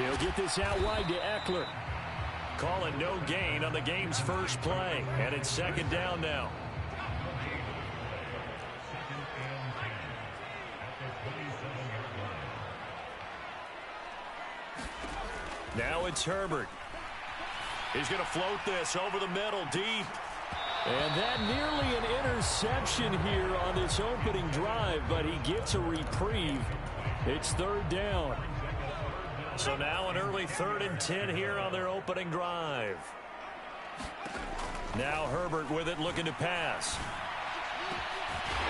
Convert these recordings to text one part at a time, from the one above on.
He'll get this out wide to Eckler. Call it no gain on the game's first play. And it's second down now. Now it's Herbert. He's going to float this over the middle, deep. And that nearly an interception here on this opening drive, but he gets a reprieve. It's third down. So now an early 3rd and 10 here on their opening drive. Now Herbert with it, looking to pass.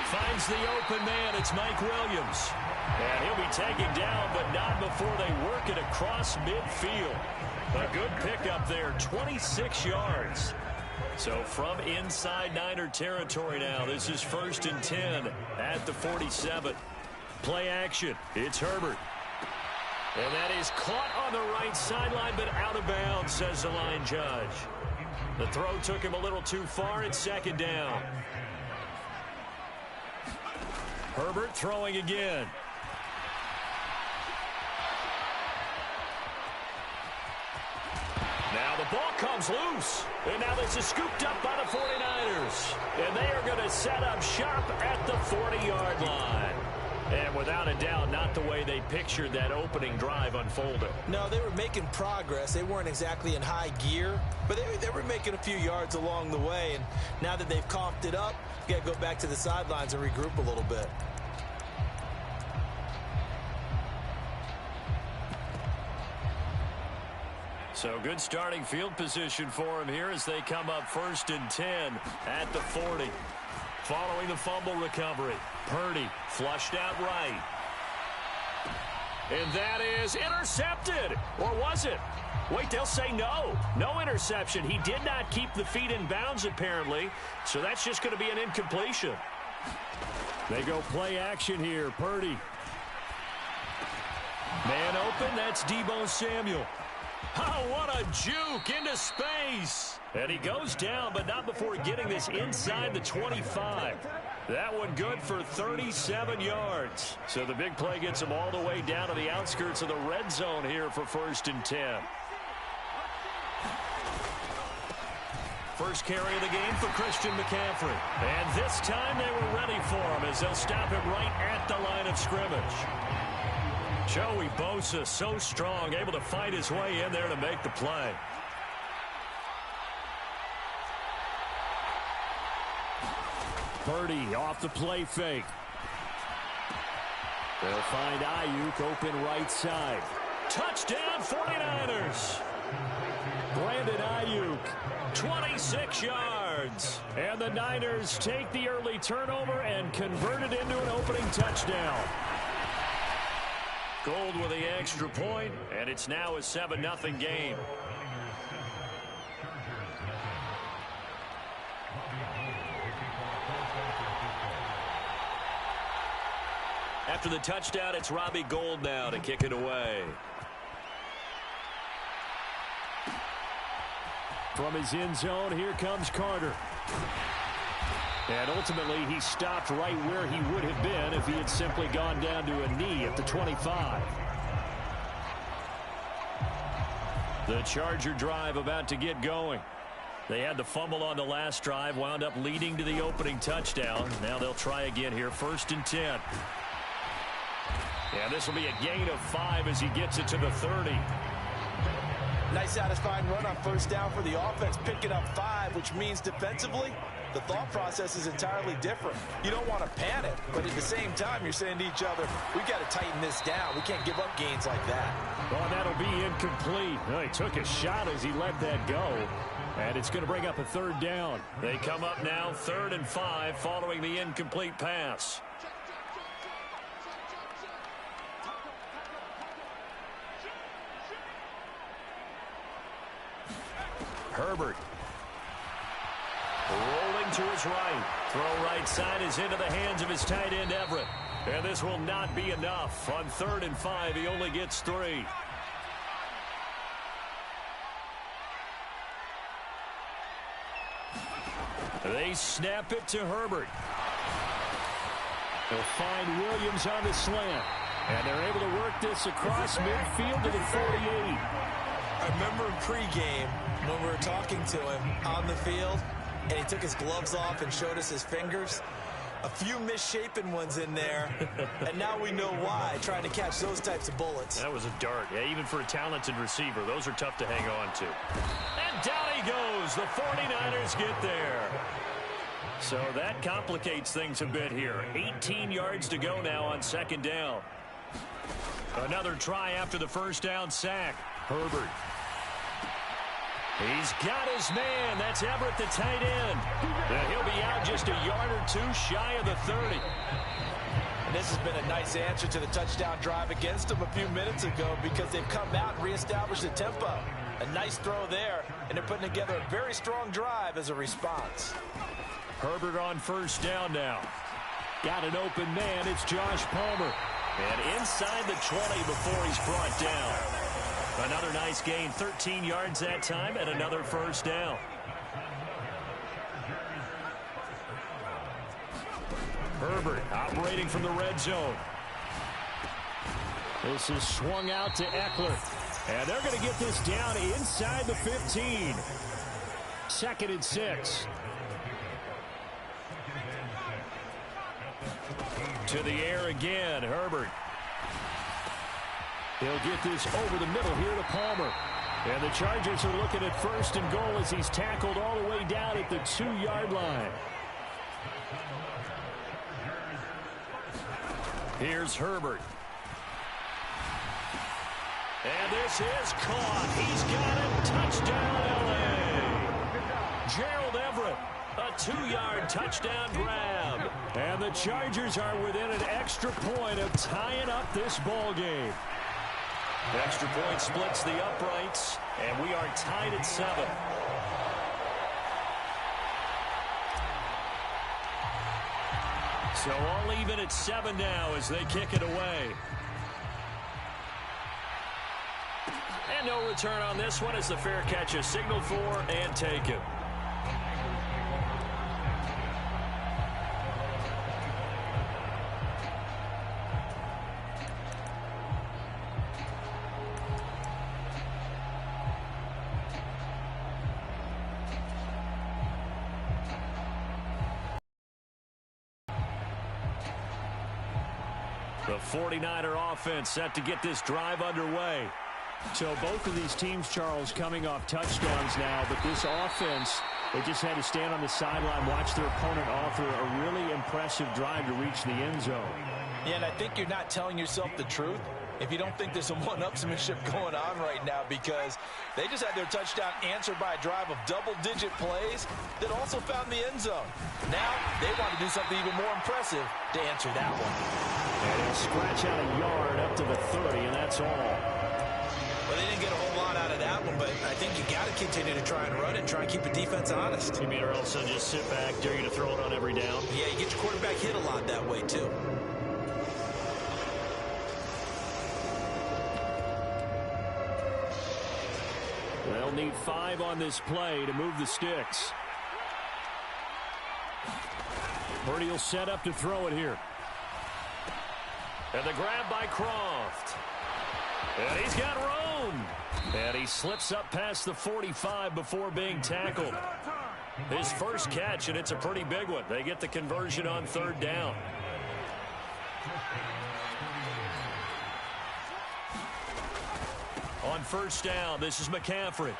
Finds the open man. It's Mike Williams. And he'll be taken down, but not before they work it across midfield. A good pickup there, 26 yards. So from inside Niner territory now, this is 1st and 10 at the 47. Play action. It's Herbert. And that is caught on the right sideline, but out of bounds, says the line judge. The throw took him a little too far. It's second down. Herbert throwing again. Now the ball comes loose. And now this is scooped up by the 49ers. And they are going to set up shop at the 40-yard line. And without a doubt, not the way they pictured that opening drive unfolded. No, they were making progress. They weren't exactly in high gear, but they were making a few yards along the way. And now that they've comped it up, you got to go back to the sidelines and regroup a little bit. So good starting field position for him here as they come up 1st and 10 at the 40. Following the fumble recovery, Purdy flushed out right. And that is intercepted. Or was it? Wait, they'll say no. No interception. He did not keep the feet in bounds, apparently. So that's just going to be an incompletion. They go play action here. Purdy. Man open. That's Deebo Samuel. Oh, what a juke into space. And he goes down, but not before getting this inside the 25. That one good for 37 yards. So the big play gets him all the way down to the outskirts of the red zone here for 1st and 10. First carry of the game for Christian McCaffrey. And this time they were ready for him as they'll stop him right at the line of scrimmage. Joey Bosa, so strong, able to fight his way in there to make the play. Purdy off the play fake. They'll find Ayuk open right side. Touchdown 49ers. Brandon Ayuk, 26 yards. And the Niners take the early turnover and convert it into an opening touchdown. Gold with the extra point, and it's now a 7-0 game. After the touchdown, it's Robbie Gould now to kick it away. From his end zone, here comes Carter. And ultimately, he stopped right where he would have been if he had simply gone down to a knee at the 25. The Charger drive about to get going. They had the fumble on the last drive, wound up leading to the opening touchdown. Now they'll try again here, 1st and 10. And this will be a gain of 5 as he gets it to the 30. Nice satisfying run on 1st down for the offense, picking up 5, which means defensively, the thought process is entirely different. You don't want to panic, but at the same time, you're saying to each other, we've got to tighten this down. We can't give up gains like that. Well, that'll be incomplete. Well, he took a shot as he let that go. And it's going to bring up a 3rd down. They come up now 3rd and 5 following the incomplete pass. Herbert. Rolling to his right. Throw right side is into the hands of his tight end, Everett. And this will not be enough. On 3rd and 5, he only gets 3. They snap it to Herbert. They'll find Williams on the slant. And they're able to work this across midfield to the 48. I remember in pregame when we were talking to him on the field, and he took his gloves off and showed us his fingers. A few misshapen ones in there, and now we know why, trying to catch those types of bullets. That was a dart. Yeah, even for a talented receiver, those are tough to hang on to. And down he goes. The 49ers get there. So that complicates things a bit here. 18 yards to go now on second down. Another try after the first down sack. Herbert. He's got his man. That's Everett, the tight end. And he'll be out just a yard or two shy of the 30. And this has been a nice answer to the touchdown drive against them a few minutes ago because they've come out and reestablished the tempo. A nice throw there, and they're putting together a very strong drive as a response. Herbert on first down now. Got an open man. It's Josh Palmer. And inside the 20 before he's brought down. Another nice gain, 13 yards that time, and another first down. Herbert operating from the red zone. This is swung out to Eckler. And they're going to get this down inside the 15. 2nd and 6. To the air again, Herbert. He'll get this over the middle here to Palmer. And the Chargers are looking at 1st and goal as he's tackled all the way down at the 2-yard line. Here's Herbert. And this is caught. He's got it. Touchdown, L.A. Gerald Everett. A 2-yard touchdown grab. And the Chargers are within an extra point of tying up this ball game. Extra point splits the uprights, and we are tied at 7. So all even at 7 now as they kick it away. And no return on this one as the fair catch is signaled for and taken. The 49er offense set to get this drive underway. So both of these teams, Charles, coming off touchdowns now, but this offense, they just had to stand on the sideline, watch their opponent author a really impressive drive to reach the end zone. Yeah, and I think you're not telling yourself the truth if you don't think there's some one-upsmanship going on right now, because they just had their touchdown answered by a drive of double-digit plays that also found the end zone. Now they want to do something even more impressive to answer that one. And he'll scratch out a yard up to the 30, and that's all. Well, they didn't get a whole lot out of that one, but I think you got to continue to try and run it and try and keep the defense honest. You mean or else they'll just sit back, dare you to throw it on every down? Yeah, you get your quarterback hit a lot that way, too. They'll need 5 on this play to move the sticks. Purdy will set up to throw it here. And the grab by Croft. And he's got room. And he slips up past the 45 before being tackled. His first catch, and it's a pretty big one. They get the conversion on 3rd down. On 1st down, this is McCaffrey.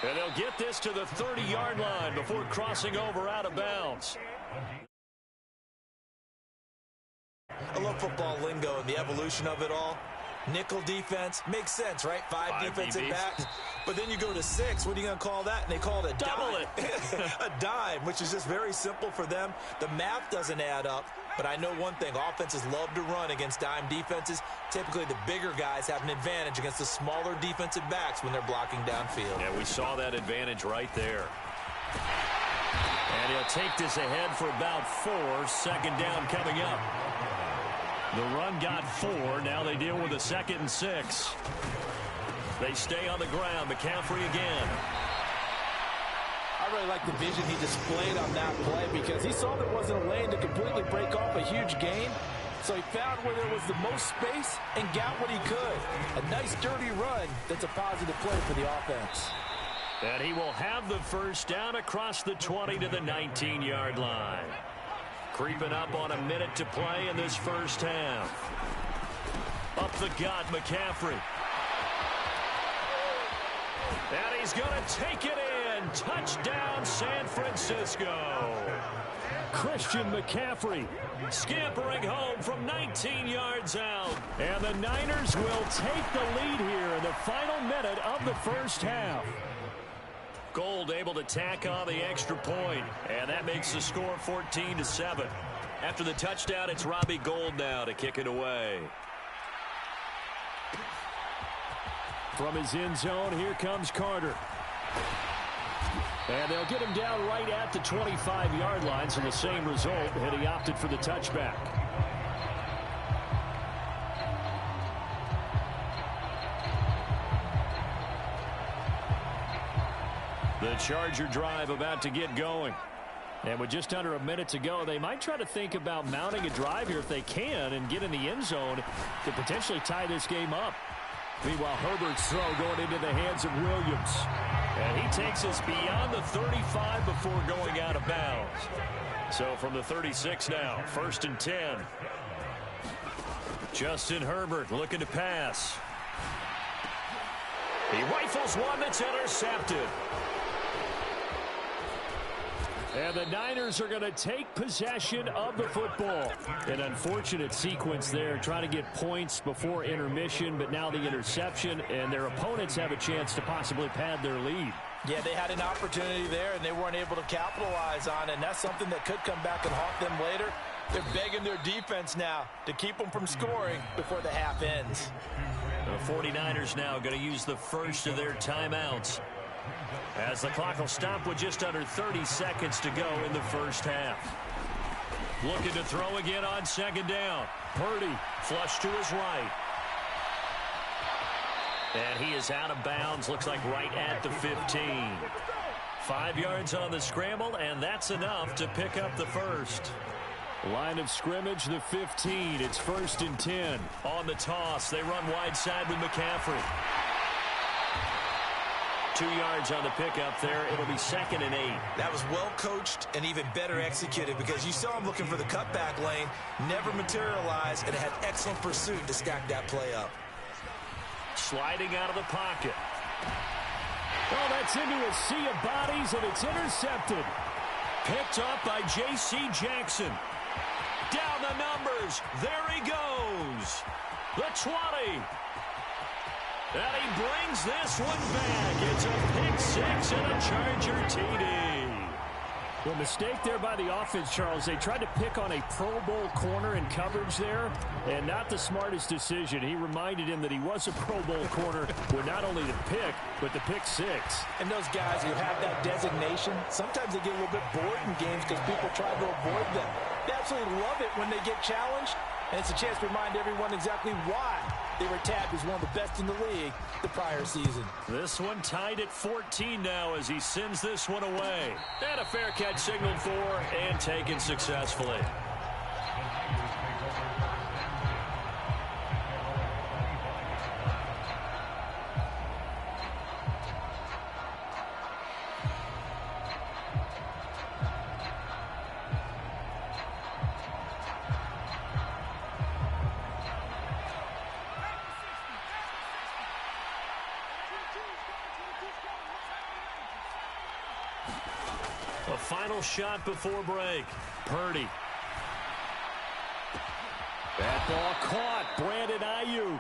And they'll get this to the 30-yard line before crossing over out of bounds. I love football lingo and the evolution of it all. Nickel defense makes sense, right? 5 defensive backs. But then you go to 6. What are you going to call that? And they call it a double dime. A dime, which is just very simple for them. The math doesn't add up. But I know one thing. Offenses love to run against dime defenses. Typically, the bigger guys have an advantage against the smaller defensive backs when they're blocking downfield. Yeah, we saw that advantage right there. And he'll take this ahead for about 4. 2nd down coming up. The run got 4. Now they deal with a 2nd and 6. They stay on the ground. McCaffrey again. I really like the vision he displayed on that play because he saw there wasn't a lane to completely break off a huge gain. So he found where there was the most space and got what he could. A nice dirty run that's a positive play for the offense. And he will have the first down across the 20 to the 19-yard line. Creeping up on a minute to play in this first half. Up the gut, McCaffrey. And he's going to take it in. Touchdown, San Francisco. Christian McCaffrey scampering home from 19 yards out. And the Niners will take the lead here in the final minute of the first half. Gold able to tack on the extra point, and that makes the score 14-7. After the touchdown, it's Robbie Gould now to kick it away. From his end zone, here comes Carter. And they'll get him down right at the 25-yard line, so the same result, and he opted for the touchback. The Charger drive about to get going. And with just under a minute to go, they might try to think about mounting a drive here if they can and get in the end zone to potentially tie this game up. Meanwhile, Herbert's throw going into the hands of Williams. And he takes us beyond the 35 before going out of bounds. So from the 36 now, 1st and 10. Justin Herbert looking to pass. He rifles one that's intercepted. And the Niners are going to take possession of the football. An unfortunate sequence there, trying to get points before intermission, but now the interception, and their opponents have a chance to possibly pad their lead. Yeah, they had an opportunity there, and they weren't able to capitalize on it, and that's something that could come back and haunt them later. They're begging their defense now to keep them from scoring before the half ends. The 49ers now going to use the first of their timeouts, as the clock will stop with just under 30 seconds to go in the first half. Looking to throw again on 2nd down. Purdy flush to his right. And he is out of bounds, looks like right at the 15. 5 yards on the scramble, and that's enough to pick up the first. Line of scrimmage, the 15. It's 1st and 10. On the toss, they run wide side with McCaffrey. 2 yards on the pickup there. It'll be 2nd and 8. That was well coached and even better executed because you saw him looking for the cutback lane, never materialized, and had excellent pursuit to stack that play up. Sliding out of the pocket. Well, that's into a sea of bodies, and it's intercepted. Picked up by J.C. Jackson. Down the numbers. There he goes. The 20. And he brings this one back. It's a pick-6 and a Charger TD. The mistake there by the offense, Charles. They tried to pick on a Pro Bowl corner in coverage there, and not the smartest decision. He reminded him that he was a Pro Bowl corner with not only the pick, but the pick-6. And those guys who have that designation, sometimes they get a little bit bored in games because people try to avoid them. They absolutely love it when they get challenged, and it's a chance to remind everyone exactly why they were tabbed as one of the best in the league the prior season. This one tied at 14 now as he sends this one away. And a fair catch signaled for and taken successfully. A final shot before break. Purdy. That ball caught. Brandon Ayuk.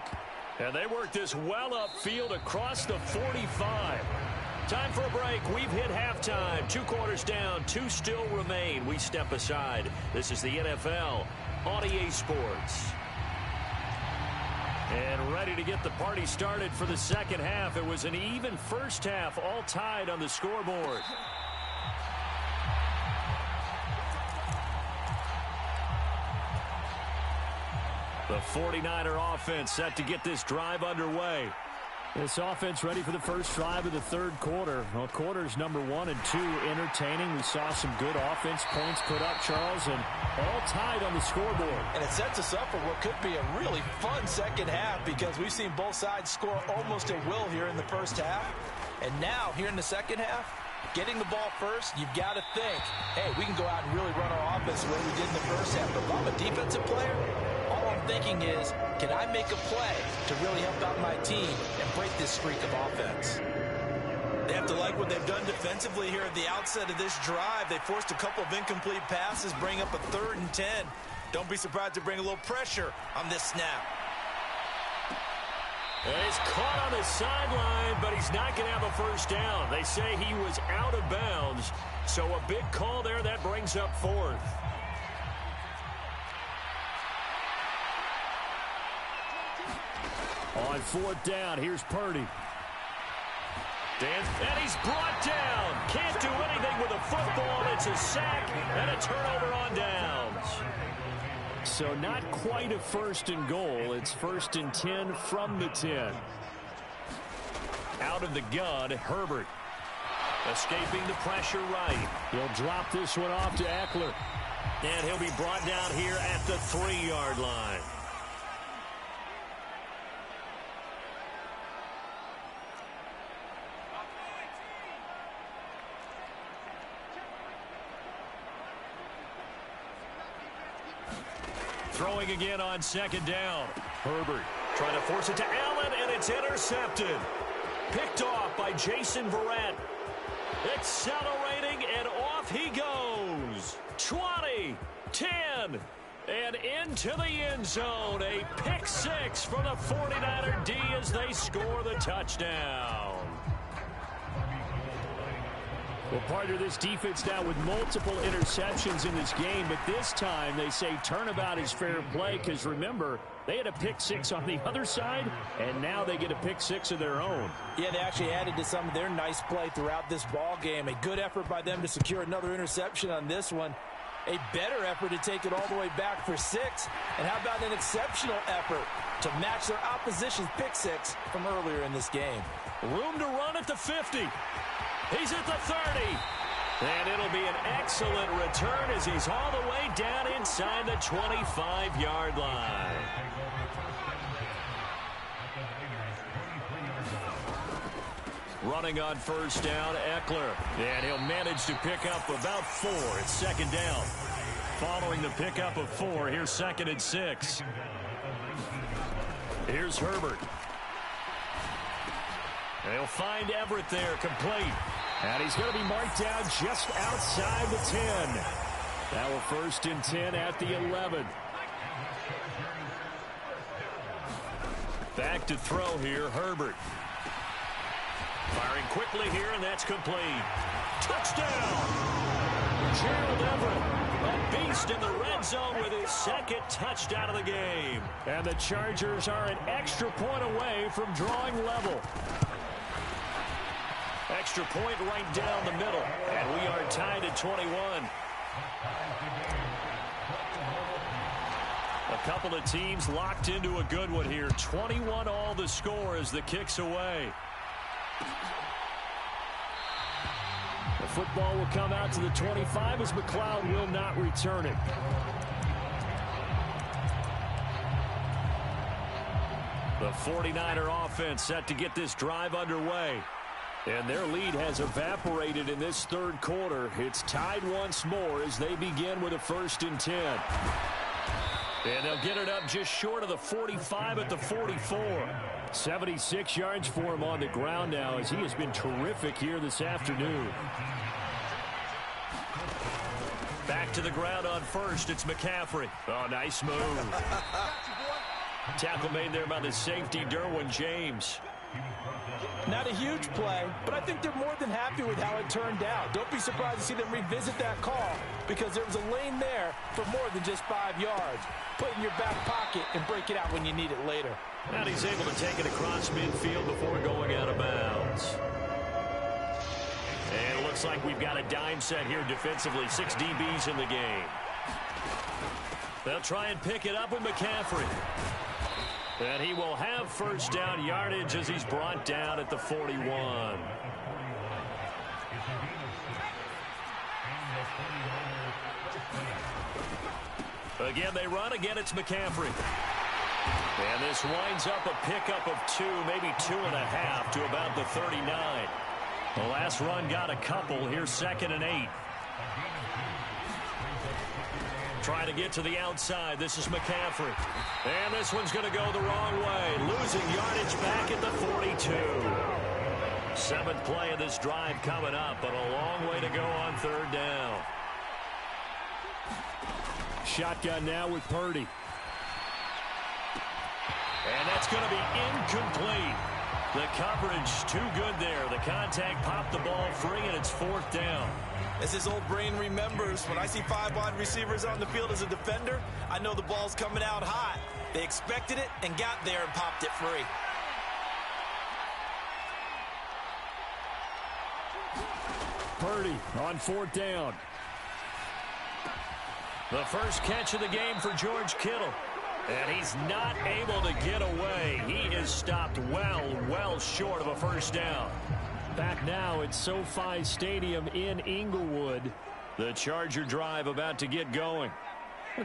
And they work this well upfield across the 45. Time for a break. We've hit halftime. 2 quarters down. 2 still remain. We step aside. This is the NFL on EA Sports. And ready to get the party started for the second half. It was an even first half, all tied on the scoreboard. The 49er offense set to get this drive underway. This offense ready for the first drive of the third quarter. Well, quarters number 1 and 2 entertaining. We saw some good offense points put up, Charles, and all tied on the scoreboard. And it sets us up for what could be a really fun second half because we've seen both sides score almost at will here in the first half. And now, here in the second half, getting the ball first, you've got to think, hey, we can go out and really run our offense the way we did in the first half. But if I'm a defensive player, all I'm thinking is, can I make a play to really help out my team and break this streak of offense? They have to like what they've done defensively here at the outset of this drive. They forced a couple of incomplete passes, bring up a 3rd and 10. Don't be surprised to bring a little pressure on this snap. He's caught on the sideline, but he's not going to have a first down. They say he was out of bounds, so a big call there that brings up 4th. On 4th down, here's Purdy. And he's brought down. Can't do anything with a football. It's a sack and a turnover on downs. So not quite a 1st and goal. It's 1st and 10 from the 10. Out of the gun, Herbert. Escaping the pressure right. He'll drop this one off to Eckler. And he'll be brought down here at the 3-yard line. Throwing again on 2nd down. Herbert trying to force it to Allen, and it's intercepted. Picked off by Jason Verrett. Accelerating, and off he goes. 20, 10, and into the end zone. A pick 6 for the 49er D as they score the touchdown. Well, partner, this defense now with multiple interceptions in this game, but this time they say turnabout is fair play because, remember, they had a pick 6 on the other side, and now they get a pick 6 of their own. Yeah, they actually added to some of their nice play throughout this ball game. A good effort by them to secure another interception on this one. A better effort to take it all the way back for 6. And how about an exceptional effort to match their opposition's pick 6 from earlier in this game? Room to run at the 50. He's at the 30. And it'll be an excellent return as he's all the way down inside the 25-yard line. Running on 1st down, Eckler. And he'll manage to pick up about 4. It's 2nd down. Following the pickup of 4, here's 2nd and 6. Here's Herbert. They'll find Everett there, complete. And he's going to be marked down just outside the 10. Now a 1st and 10 at the 11. Back to throw here, Herbert. Firing quickly here, and that's complete. Touchdown! Gerald Everett, a beast in the red zone with his 2nd touchdown of the game. And the Chargers are an extra point away from drawing level. Extra point right down the middle, and we are tied at 21. A couple of teams locked into a good one here. 21 all the score as the kick's away. The football will come out to the 25 as McLeod will not return it. The 49er offense set to get this drive underway. And their lead has evaporated in this third quarter. It's tied once more as they begin with a 1st and 10. And they'll get it up just short of the 45 at the 44. 76 yards for him on the ground now as he has been terrific here this afternoon. Back to the ground on 1st. It's McCaffrey. Oh, nice move. Tackle made there by the safety, Derwin James. Not a huge play, but I think they're more than happy with how it turned out. Don't be surprised to see them revisit that call because there was a lane there for more than just 5 yards. Put it in your back pocket and break it out when you need it later. And he's able to take it across midfield before going out of bounds. And it looks like we've got a dime set here defensively. 6 DBs in the game. They'll try and pick it up with McCaffrey. And he will have first down yardage as he's brought down at the 41. Again, they run. Again, it's McCaffrey. And this winds up a pickup of 2, maybe 2.5 to about the 39. The last run got a couple. Here's 2nd and 8. Trying to get to the outside. This is McCaffrey. And this one's going to go the wrong way. Losing yardage back at the 42. 7th play of this drive coming up, but a long way to go on 3rd down. Shotgun now with Purdy. And that's going to be incomplete. The coverage too good there. The contact popped the ball free, and it's 4th down. As his old brain remembers, when I see 5 wide receivers on the field as a defender, I know the ball's coming out hot. They expected it and got there and popped it free. Purdy on 4th down. The first catch of the game for George Kittle. And he's not able to get away. He is stopped well short of a first down. Back now at SoFi Stadium in Inglewood. The Charger drive about to get going.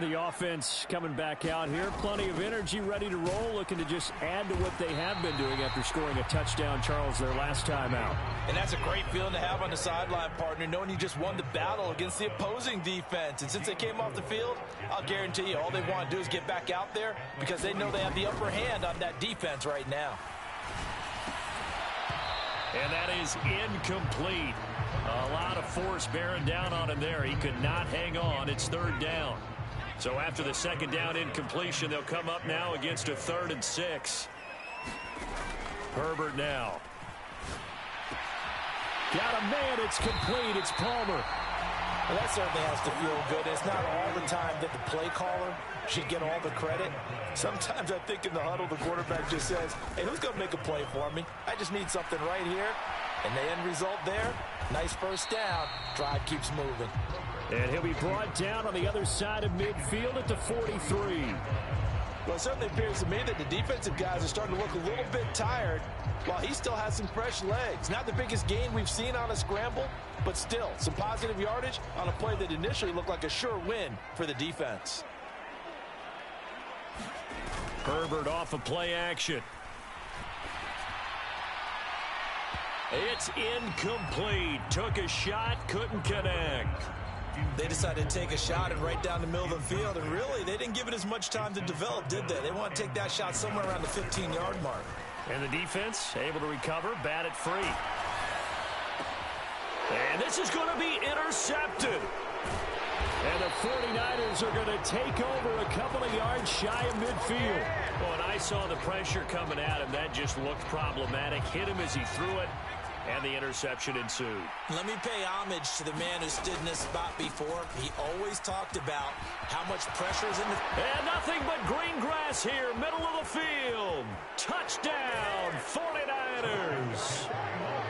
The offense coming back out here. Plenty of energy, ready to roll, looking to just add to what they have been doing after scoring a touchdown, Charles, their last time out. And that's a great feeling to have on the sideline, partner, knowing you just won the battle against the opposing defense. And since they came off the field, I'll guarantee you all they want to do is get back out there because they know they have the upper hand on that defense right now. And that is incomplete. A lot of force bearing down on him there. He could not hang on. It's 3rd down. So after the 2nd down incompletion, they'll come up now against a 3rd and 6. Herbert now. Got a man. It's complete. It's Palmer. Well, that certainly has to feel good. It's not all the time that the play caller should get all the credit. Sometimes I think in the huddle, the quarterback just says, hey, who's going to make a play for me? I just need something right here. And the end result there, nice first down. Drive keeps moving. And he'll be brought down on the other side of midfield at the 43. Well, it certainly appears to me that the defensive guys are starting to look a little bit tired while he still has some fresh legs. Not the biggest gain we've seen on a scramble, but still some positive yardage on a play that initially looked like a sure win for the defense. Herbert off of play action. It's incomplete. Took a shot, couldn't connect. They decided to take a shot and right down the middle of the field, and really, they didn't give it as much time to develop, did they? They want to take that shot somewhere around the 15-yard mark. And the defense able to recover, bat it free. And this is going to be intercepted. And the 49ers are going to take over a couple of yards shy of midfield. Well, and I saw the pressure coming at him. That just looked problematic. Hit him as he threw it. And the interception ensued. Let me pay homage to the man who stood in this spot before. He always talked about how much pressure is in the... And nothing but green grass here, middle of the field. Touchdown, 49ers.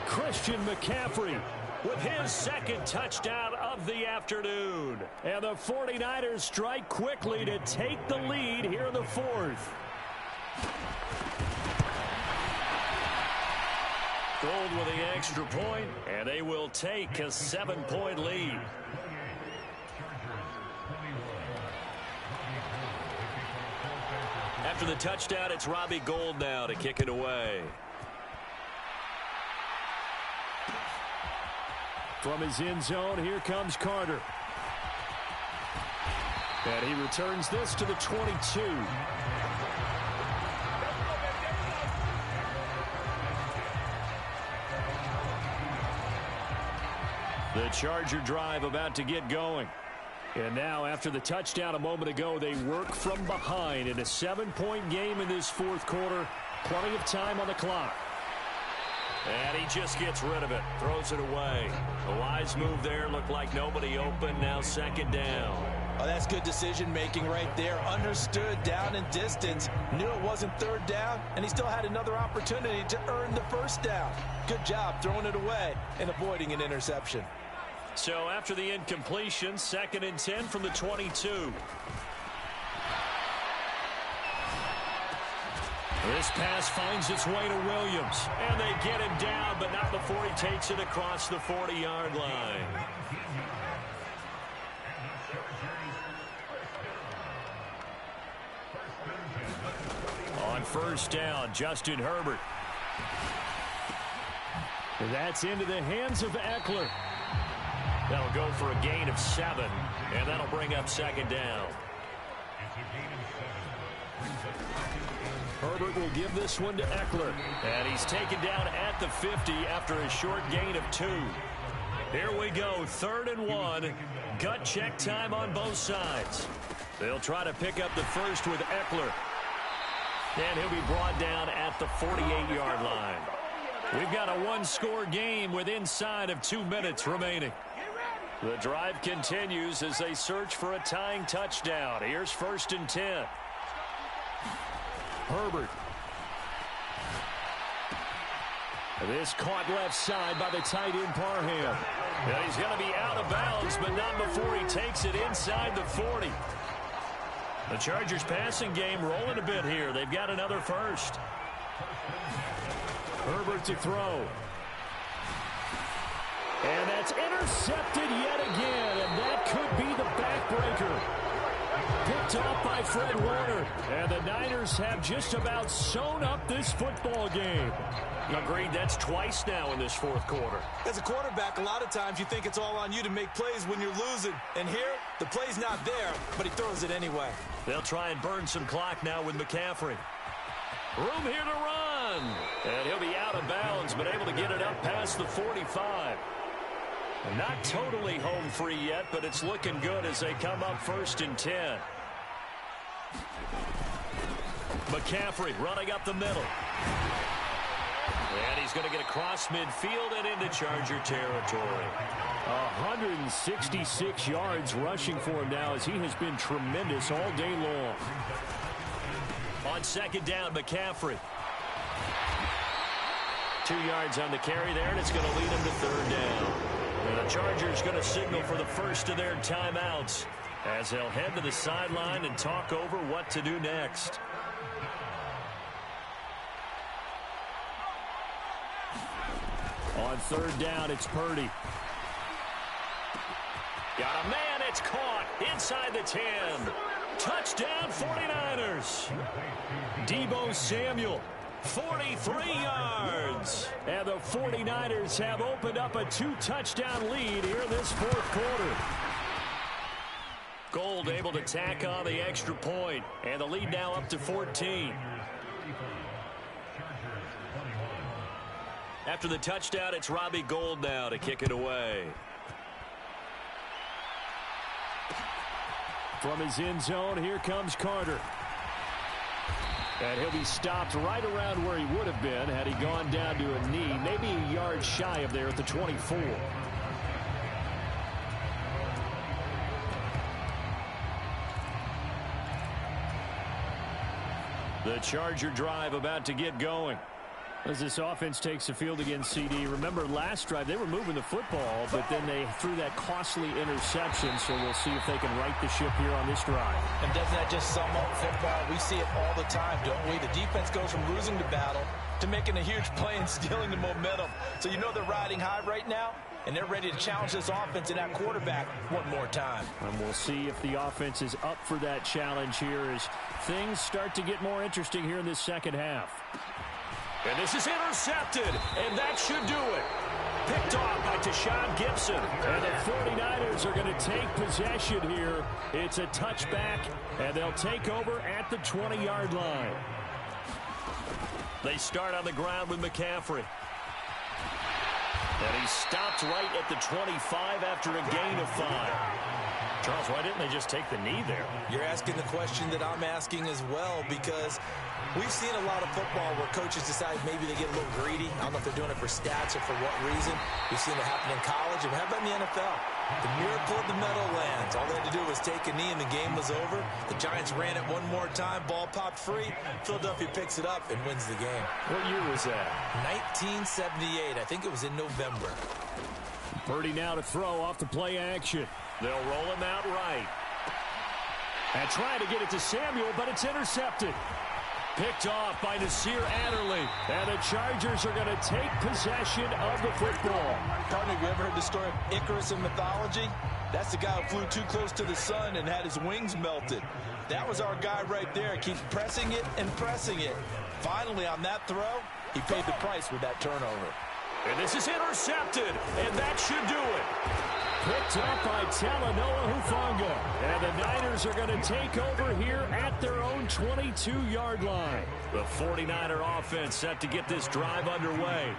Christian McCaffrey with his 2nd touchdown of the afternoon. And the 49ers strike quickly to take the lead here in the 4th. Gold with the extra point, and they will take a 7-point lead. After the touchdown, it's Robbie Gould now to kick it away. From his end zone, here comes Carter. And he returns this to the 22. The Charger drive about to get going. And now, after the touchdown a moment ago, they work from behind in a 7-point game in this 4th quarter. Plenty of time on the clock. And he just gets rid of it, throws it away. A wise move there, looked like nobody open, now 2nd down. Oh, that's good decision-making right there. Understood down and distance, knew it wasn't 3rd down, and he still had another opportunity to earn the 1st down. Good job throwing it away and avoiding an interception. So after the incompletion, 2nd and 10 from the 22. This pass finds its way to Williams. And they get him down, but not before he takes it across the 40-yard line. On first down, Justin Herbert. That's into the hands of Eckler. That'll go for a gain of 7, and that'll bring up second down. Herbert will give this one to Eckler. And he's taken down at the 50 after a short gain of 2. Here we go, 3rd and 1. Gut check time on both sides. They'll try to pick up the first with Eckler. And he'll be brought down at the 48-yard line. We've got a one-score game with inside of 2 minutes remaining. The drive continues as they search for a tying touchdown. Here's 1st and 10. Herbert. This caught left side by the tight end Parham. And he's going to be out of bounds, but not before he takes it inside the 40. The Chargers passing game rolling a bit here. They've got another first. Herbert to throw. And that's intercepted yet again, and that could be the backbreaker. Picked off by Fred Warner, and the Niners have just about sewn up this football game. Agreed, that's twice now in this 4th quarter. As a quarterback, a lot of times you think it's all on you to make plays when you're losing. And here, the play's not there, but he throws it anyway. They'll try and burn some clock now with McCaffrey. Room here to run. And he'll be out of bounds, but able to get it up past the 45. Not totally home free yet, but it's looking good as they come up 1st and 10. McCaffrey running up the middle. And he's going to get across midfield and into Charger territory. 166 yards rushing for him now as he has been tremendous all day long. On 2nd down, McCaffrey. 2 yards on the carry there, and it's going to lead him to 3rd down. And the Chargers going to signal for the first of their timeouts as they'll head to the sideline and talk over what to do next. On 3rd down, it's Purdy. Got a man, it's caught inside the 10. Touchdown 49ers. Deebo Samuel, 43 yards. And the 49ers have opened up a 2-touchdown lead here in this 4th quarter. Gold able to tack on the extra point, and the lead now up to 14. After the touchdown, it's Robbie Gould now to kick it away. From his end zone, here comes Carter. And he'll be stopped right around where he would have been had he gone down to a knee, maybe a yard shy of there at the 24. The Charger drive about to get going. As this offense takes the field against CD. Remember, last drive, they were moving the football, but then they threw that costly interception, so we'll see if they can right the ship here on this drive. And doesn't that just sum up football? We see it all the time, don't we? The defense goes from losing the battle to making a huge play and stealing the momentum. So you know they're riding high right now, and they're ready to challenge this offense and that quarterback one more time. And we'll see if the offense is up for that challenge here as things start to get more interesting here in this second half. And this is intercepted, and that should do it. Picked off by Tashawn Gibson. And the 49ers are going to take possession here. It's a touchback, and they'll take over at the 20-yard line. They start on the ground with McCaffrey. And he's stopped right at the 25 after a gain of 5. Charles, why didn't they just take the knee there? You're asking the question that I'm asking as well, because we've seen a lot of football where coaches decide maybe they get a little greedy. I don't know if they're doing it for stats or for what reason. We've seen it happen in college, and how about in the NFL? The miracle of the Meadowlands. All they had to do was take a knee, and the game was over. The Giants ran it one more time. Ball popped free. Philadelphia picks it up and wins the game. What year was that? 1978. I think it was in November. Purdy now to throw off the play action. They'll roll him out right. And trying to get it to Samuel, but it's intercepted. Picked off by Nasir Adderley. And the Chargers are going to take possession of the football. Partner, have you ever heard the story of Icarus in mythology? That's the guy who flew too close to the sun and had his wings melted. That was our guy right there. Keeps pressing it and pressing it. Finally, on that throw, he paid the price with that turnover. And this is intercepted, and that should do it. Picked up by Talanoa Hufanga. And the Niners are going to take over here at their own 22-yard line. The 49er offense set to get this drive underway.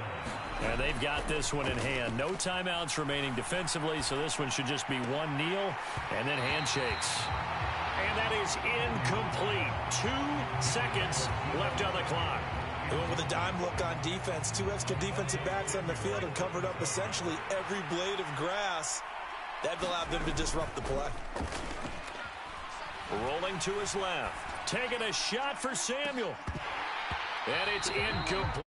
And they've got this one in hand. No timeouts remaining defensively, so this one should just be one kneel and then handshakes. And that is incomplete. 2 seconds left on the clock. Going with a dime look on defense. 2 extra defensive backs on the field and covered up essentially every blade of grass. That allowed them to disrupt the play. Rolling to his left. Taking a shot for Samuel. And it's incomplete.